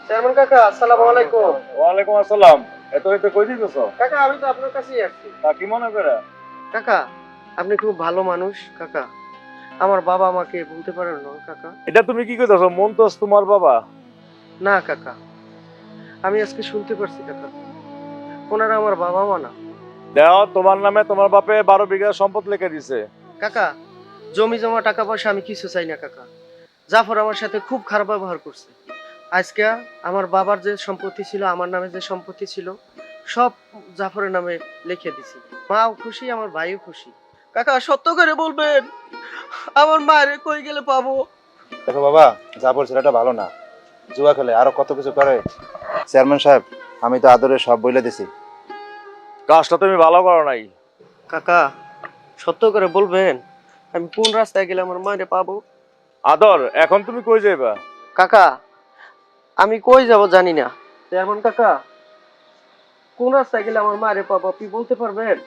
Chairman কাকা, আসসালামু আলাইকুম। ওয়ালাইকুম আসসালাম। এত কই দিতেছো? কাকা, আমি তো আপনার কাছেই আসছি। তা কি মনে করে? কাকা, আপনি খুব ভালো মানুষ কাকা। আমার বাবা আমাকে বলতে পারেন না কাকা। এটা তুমি কি কইতাছো? মন্তোষ তোমার বাবা? না কাকা, আমি আজকে শুনতে পারছি কাকা, ওনারা আমার বাবা মা না। দেও, তোমার নামে তোমার বাপে 12 বিঘা সম্পদ লিখে দিছে। কাকা, জমি জমা টাকা পয়সা আমি কিছু চাই না কাকা। জাফর আমার সাথে খুব খারাপ ব্যবহার করছে। আজকে আমার বাবার যে সম্পত্তি ছিল, আমার নামে যে সম্পত্তি ছিল, সব জাফরের নামে লিখে দিছি। মাও খুশি, আমার ভাইও খুশি। কাকা, সত্য করে বলবেন, আমার মায়ের কই গেলে পাবো? দেখো বাবা, জাফর ছেলেটা ভালো না, জুয়া খেলে আরো কত কিছু করে। চেয়ারম্যান সাহেব, আমি তো আদরে সব বলে দিছি। কাজটা তুমি ভালো করো নাই। কাকা, সত্য করে বলবেন, আমি কোন রাস্তায় গেলে আমার মায়ের পাবো? আদর, এখন তুমি কই যাইবা? কাকা, আমি কই যাব জানি না। চেয়ারম্যান কাকা, কোন রাস্তায় গেলে আমার মায়ের পাবো আপনি বলতে পারবেন?